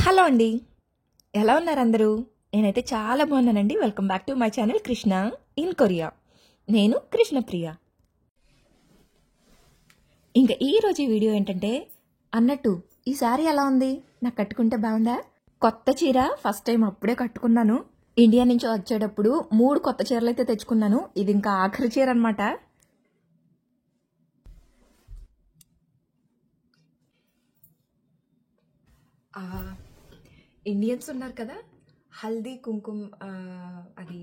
Hello అండి, ఎలా ఉన్నారు అందరూ? నేనైతే చాలా బాగున్నానండి. Welcome back to my channel Krishna in Korea. నేను కృష్ణప్రియ. ఇంకా ఈ రోజు వీడియో ఏంటంటే, అన్నట్టు ఈ సారీ ఎలా ఉంది? నాకు కట్టుకుంటే బాగుందా? కొత్త చీర ఫస్ట్ టైం అప్పుడే కట్టుకున్నాను. ఇండియా నుంచి వచ్చేటప్పుడు 3 కొత్త చీరలు అయితే తెచ్చుకున్నాను. ఇది ఇంకా ఆఖరి చీర అనమాట. ఇండియన్స్ ఉన్నారు కదా, హల్దీ కుంకుమ, అది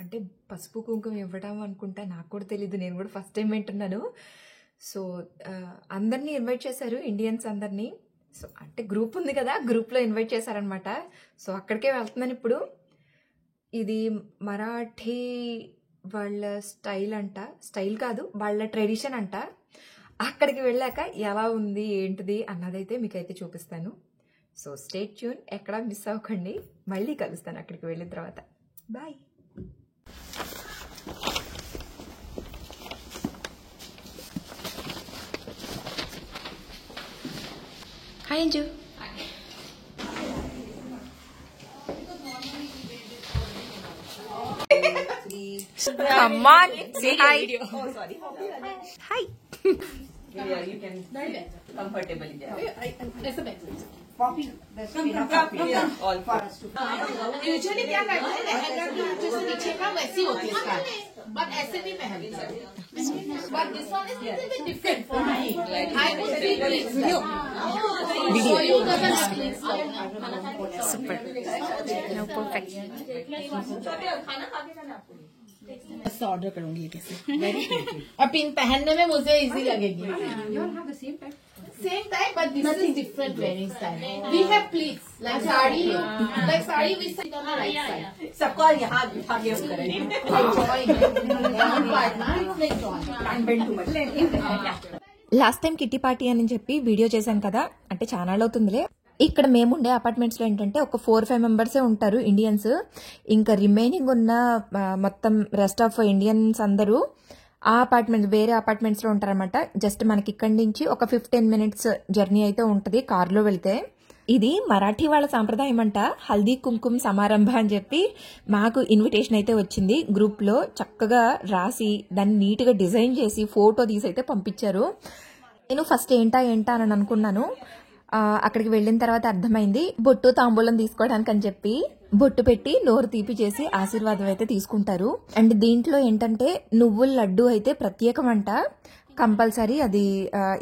అంటే పసుపు కుంకుమ ఇవ్వడం అనుకుంటా, నాకు కూడా తెలీదు. నేను కూడా ఫస్ట్ టైం వింటున్నాను. సో అందరినీ ఇన్వైట్ చేశారు, ఇండియన్స్ అందరినీ. సో అంటే గ్రూప్ ఉంది కదా, గ్రూప్లో ఇన్వైట్ చేశారనమాట. సో అక్కడికే వెళ్తున్నాను ఇప్పుడు. ఇది మరాఠీ వాళ్ళ స్టైల్ అంట, స్టైల్ కాదు వాళ్ళ ట్రెడిషన్ అంట. అక్కడికి వెళ్ళాక ఎలా ఉంది ఏంటిది అన్నదైతే మీకైతే చూపిస్తాను. సో స్టే ట్యూన్, ఎక్కడా మిస్ అవ్వకండి. మళ్ళీ కలుస్తాను అక్కడికి వెళ్ళిన తర్వాత. Bye. Hi Anju. Come on, say hi. Oh, sorry. Hi. Yeah, you can comfortably there. ऐसा बैठ Copy. All for us to. Usually क्या करते हैं, लहंगा की जैसे नीचे का वैसी होती है स्टाइल, बट ऐसे भी पहनते हैं. But this one is little bit different for me. I would say pleats. Video. So you doesn't have pleats. Super. No, perfect. ऐसा ऑर्डर करूंगी ये कैसे और पिन पहनने में मुझे इजी लगेगी. You all have the same type. Same type, but this is different wearing style. We have pleats like sari, we sit on the right side. सबको यहाँ बिठा के हम करेंगे. Like join, down part ना, it's like join. Can't bend too much. Last time kitty party అని చెప్పి video చేశాను కదా, అంటే చాలా అవుతుందిలే. ఇక్కడ మేము ఉండే అపార్ట్మెంట్స్లో ఏంటంటే ఒక 4-5 మెంబర్సే ఉంటారు ఇండియన్స్. ఇంకా రిమైనింగ్ ఉన్న మొత్తం రెస్ట్ ఆఫ్ ఇండియన్స్ అందరూ ఆ వేరే అపార్ట్మెంట్స్లో ఉంటారనమాట. జస్ట్ మనకి ఇక్కడి నుంచి ఒక 15 మినిట్స్ జర్నీ అయితే ఉంటుంది కార్లో వెళ్తే. ఇది మరాఠీ వాళ్ళ సాంప్రదాయం అంట, హల్దీ కుంకుమ సమారంభ అని చెప్పి మాకు ఇన్విటేషన్ అయితే వచ్చింది. గ్రూప్లో చక్కగా రాసి దాన్ని నీట్గా డిజైన్ చేసి ఫోటో తీసి అయితే పంపించారు. నేను ఫస్ట్ ఏంటా అని అనుకున్నాను. అక్కడికి వెళ్ళిన తర్వాత అర్థమైంది బొట్టు తాంబూలం తీసుకోవడానికి అని చెప్పి బొట్టు పెట్టి నోరు తీపి చేసి ఆశీర్వాదం అయితే తీసుకుంటారు. అండ్ దీంట్లో ఏంటంటే నువ్వుల లడ్డు అయితే ప్రత్యేకం అంట, కంపల్సరీ అది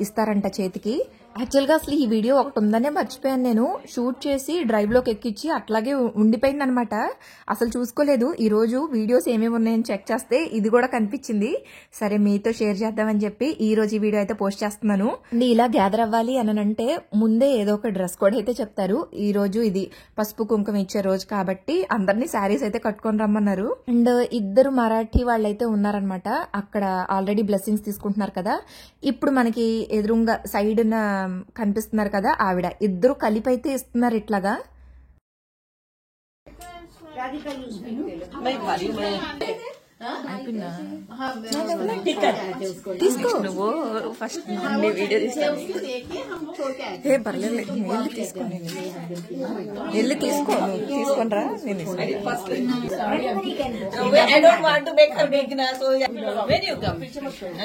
ఇస్తారంట చేతికి. యాక్చువల్గా అసలు ఈ వీడియో ఒకటి ఉందనే మర్చిపోయాను. నేను షూట్ చేసి డ్రైవ్లోకి ఎక్కించి అట్లాగే ఉండిపోయింది అనమాట. అసలు చూసుకోలేదు. ఈరోజు వీడియోస్ ఏమేమి ఉన్నాయని చెక్ చేస్తే ఇది కూడా కనిపించింది. సరే మీతో షేర్ చేద్దామని చెప్పి ఈ రోజు ఈ వీడియో అయితే పోస్ట్ చేస్తున్నాను. ఇలా గ్యాదర్ అవ్వాలి అని అంటే ముందే ఏదో ఒక డ్రెస్ కోడ్ అయితే చెప్తారు. ఈ రోజు ఇది పసుపు కుంకుమ ఇచ్చే రోజు కాబట్టి అందరినీ శారీస్ అయితే కట్టుకొని రమ్మన్నారు. అండ్ ఇద్దరు మరాఠీ వాళ్ళైతే ఉన్నారనమాట. అక్కడ ఆల్రెడీ బ్లెస్సింగ్స్ తీసుకుంటున్నారు కదా. ఇప్పుడు మనకి ఎదురుగా సైడ్ కనిపిస్తున్నారు కదా, ఆవిడ ఇద్దరు కలిపి అయితే ఇస్తున్నారు ఇట్లాగా. తీసుకో నువ్వు ఫస్ట్ వీడియో తీస్తాను. పర్లేదు, వెళ్ళి తీసుకో, నువ్వు తీసుకొనిరా. I don't want to make her big na, so when you come?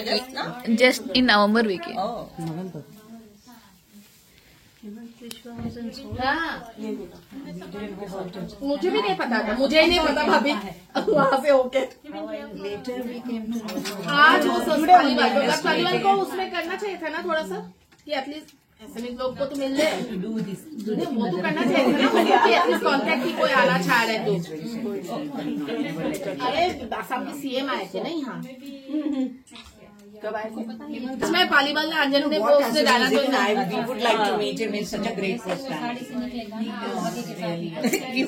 Just now? Just in November weekend. Oh. मुझे भी नहीं पता था, मुझे ही नहीं पता भाभी वहाँ से होके. आज वो वाली बात होगा, परिवार को उसमें करना चाहिए था ना थोड़ा सा, कि एटलीस्ट ऐसे में लोग को तो मिल जाए. वो तो करना चाहिए था ना, कि एटलीस्ट कॉन्टेक्ट की कोई आना चाह रहे तो. अरे आसाम के सीएम आए थे ना यहाँ. इसमें पालीवाल ने अंजन ने वो उसने डाला तो We would like to meet him. He's such a great person.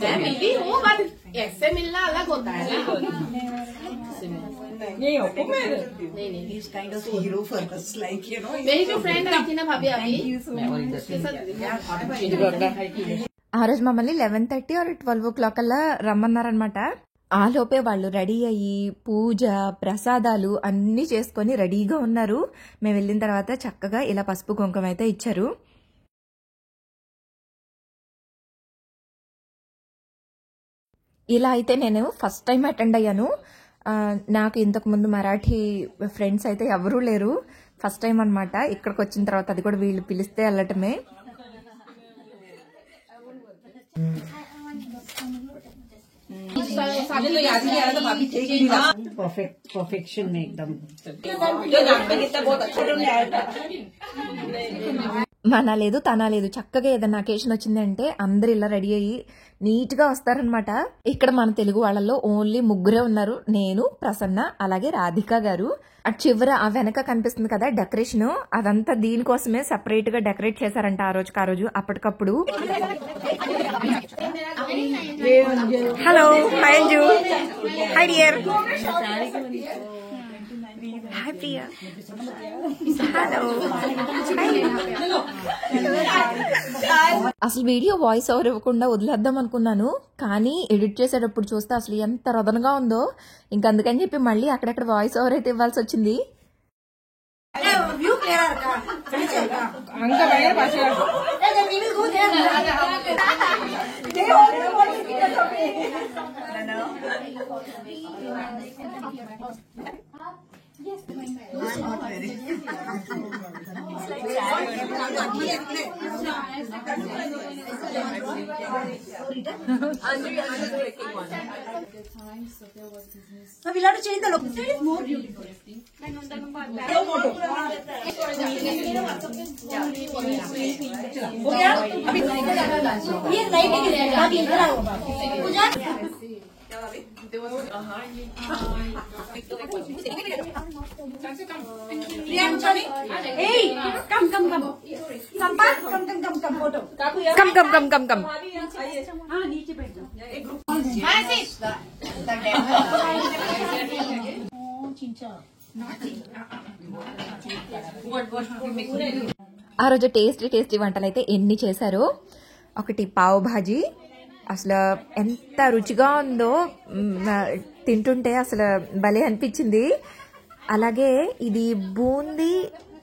मैं मिली हूँ, बट ऐसे मिलना अलग होता है ना. नहीं हो नहीं He's kind of hero for us, like, you know. मेरी जो फ्रेंड आई थी ना भाभी अभी, ఆ రోజు మమ్మల్ని 11:30 or 12 o'clock అలా రమ్మన్నారనమాట. ఆ లోపే వాళ్ళు రెడీ అయ్యి పూజ ప్రసాదాలు అన్నీ చేసుకొని రెడీగా ఉన్నారు. మేము వెళ్ళిన తర్వాత చక్కగా ఇలా పసుపు కుంకుమ అయితే ఇచ్చారు. ఇలా అయితే నేను ఫస్ట్ టైం అటెండ్ అయ్యాను. నాకు ఇంతకుముందు మరాఠీ ఫ్రెండ్స్ అయితే ఎవరూ లేరు. ఫస్ట్ టైం అనమాట ఇక్కడికి వచ్చిన తర్వాత, అది కూడా వీళ్ళు పిలిస్తే వెళ్ళటమే. परफेक्शन में एकदम जो नाम पे कितना बहुत अच्छा नहीं आया था। మన లేదు తన లేదు, చక్కగా ఏదైనా అకేషన్ వచ్చిందంటే అందరు ఇలా రెడీ అయ్యి నీట్ గా వస్తారనమాట. ఇక్కడ మన తెలుగు వాళ్ళలో ఓన్లీ ముగ్గురే ఉన్నారు, నేను, ప్రసన్న, అలాగే రాధిక గారు. అటు చివర ఆ వెనక కనిపిస్తుంది కదా డెకరేషన్, అదంతా దీనికోసమే సెపరేట్ గా డెకరేట్ చేశారంట ఆ రోజు అప్పటికప్పుడు. Hello, hi Anju, hi dear, hi Priya, hello. అసలు వీడియో వాయిస్ ఓవర్ ఇవ్వకుండా వదిలేద్దాం అనుకున్నాను, కానీ ఎడిట్ చేసేటప్పుడు చూస్తే అసలు ఎంత రదనగా ఉందో, ఇంక అందుకని చెప్పి మళ్ళీ అక్కడక్కడ వాయిస్ ఓవర్ అయితే ఇవ్వాల్సి వచ్చింది. We'll have to change the look. It is more beautiful. ये लाइटिंग है, बाकी इधर आओ पूजा. Hey, come. Sampan, come photo. Come हाँ नीचे बैठ जाओ. एक ग्रुप. ఆ రోజు టేస్టీ వంటలు అయితే ఎన్ని చేశారో. ఒకటి పావ్ భాజీ, అసలు ఎంత రుచిగా ఉందో, తింటుంటే అసలు భలే అనిపించింది. అలాగే ఇది బూందీ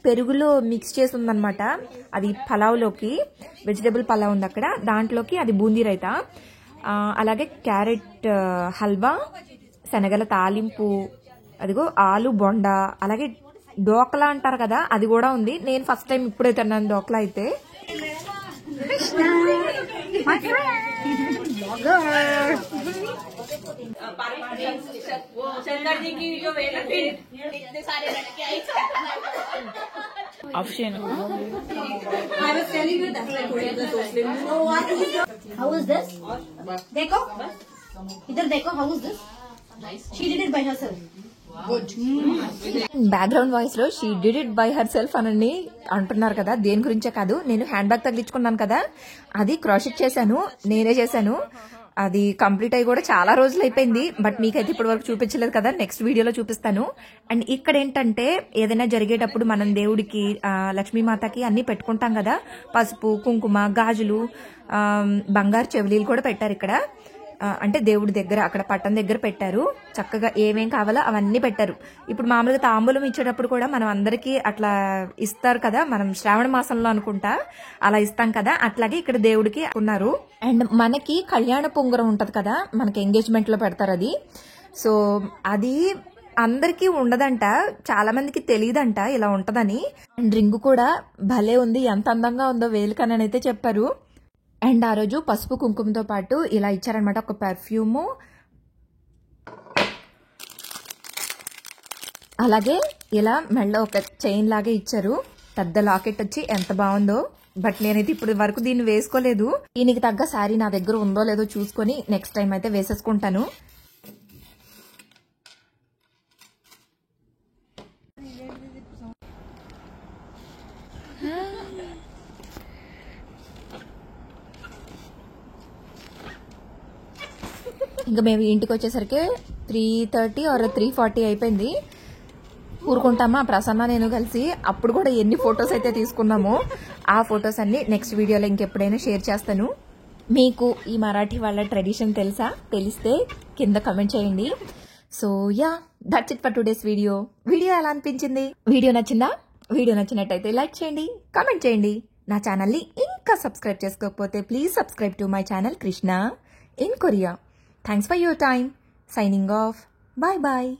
పెరుగులో మిక్స్ చేసి ఉందన్నమాట, అది పలావ్లోకి, వెజిటబుల్ పలావ్ ఉంది అక్కడ, దాంట్లోకి అది బూందీ రైతా. అలాగే క్యారెట్ హల్వా, శనగల తాలింపు, అదిగో ఆలు బొండా, అలాగే డోక్లా అంటారు కదా అది కూడా ఉంది. నేను ఫస్ట్ టైం ఇప్పుడే తిన్నాను డోక్లా అయితే. चंदर जी की जो वेला फिर इतने सारे लड़के आई. Option I was telling you that how is this? देखो इधर देखो, how is this? She did it by herself. Background voice లో she did it by herself అని అంటున్నారు కదా, దేని గురించే కాదు. నేను హ్యాండ్ బ్యాగ్ తగిలించుకున్నాను కదా, అది క్రాషెట్ చేశాను, నేనే చేశాను. అది కంప్లీట్ అయ్యి కూడా చాలా రోజులు అయిపోయింది, బట్ మీకైతే ఇప్పటి వరకు చూపించలేదు కదా, నెక్స్ట్ వీడియోలో చూపిస్తాను. అండ్ ఇక్కడ ఏంటంటే ఏదైనా జరిగేటప్పుడు మనం దేవుడికి, లక్ష్మీమాతకి అన్ని పెట్టుకుంటాం కదా, పసుపు, కుంకుమ, గాజులు, బంగారు చెవులీలు కూడా పెట్టారు ఇక్కడ. అంటే దేవుడి దగ్గర అక్కడ పట్టం దగ్గర పెట్టారు, చక్కగా ఏమేం కావాలో అవన్నీ పెట్టారు. ఇప్పుడు మామూలుగా తాంబూలం ఇచ్చేటప్పుడు కూడా మనం అందరికీ అట్లా ఇస్తారు కదా, మనం శ్రావణ మాసంలో అనుకుంటా అలా ఇస్తాం కదా, అట్లాగే ఇక్కడ దేవుడికి ఉన్నారు. అండ్ మనకి కళ్యాణ పొంగరం ఉంటది కదా, మనకి ఎంగేజ్మెంట్ లో పెడతారు అది. సో అది అందరికీ ఉండదంట, చాలా మందికి తెలియదంట ఇలా ఉంటదని. అండ్ రింగు కూడా భలే ఉంది, ఎంత అందంగా ఉందో వేలుకనని అయితే చెప్పారు. అండ్ ఆ రోజు పసుపు కుంకుమతో పాటు ఇలా ఇచ్చారనమాట, ఒక పెర్ఫ్యూము, అలాగే ఇలా మెళ్ళ ఒక చైన్ లాగా ఇచ్చారు, పెద్ద లాకెట్ వచ్చి ఎంత బాగుందో. బట్ నేనైతే ఇప్పుడు వరకు దీన్ని వేసుకోలేదు, దీనికి తగ్గ శారీ నా దగ్గర ఉందో లేదో చూసుకొని నెక్స్ట్ టైం అయితే వేసేసుకుంటాను. ఇంకా మేము ఇంటికి వచ్చేసరికి 3:30 or 3:40 అయిపోయింది. ఊరుకుంటామా ప్రసన్న నేను కలిసి, అప్పుడు కూడా ఎన్ని ఫొటోస్ అయితే తీసుకున్నామో ఆ ఫొటోస్ అన్ని నెక్స్ట్ వీడియోలో ఇంకెప్పుడైనా షేర్ చేస్తాను. మీకు ఈ మరాఠీ వాళ్ళ ట్రెడిషన్ తెలుసా? తెలిస్తే కింద కమెంట్ చేయండి. So yeah, that's it for today's video. Video ఎలా అనిపించింది? వీడియో నచ్చిందా? వీడియో నచ్చినట్టయితే లైక్ చేయండి, కామెంట్ చేయండి. నా ఛానల్ని ఇంకా సబ్స్క్రైబ్ చేసుకోకపోతే please subscribe to my channel Krishna in Korea. Thanks for your time. Signing off. Bye bye.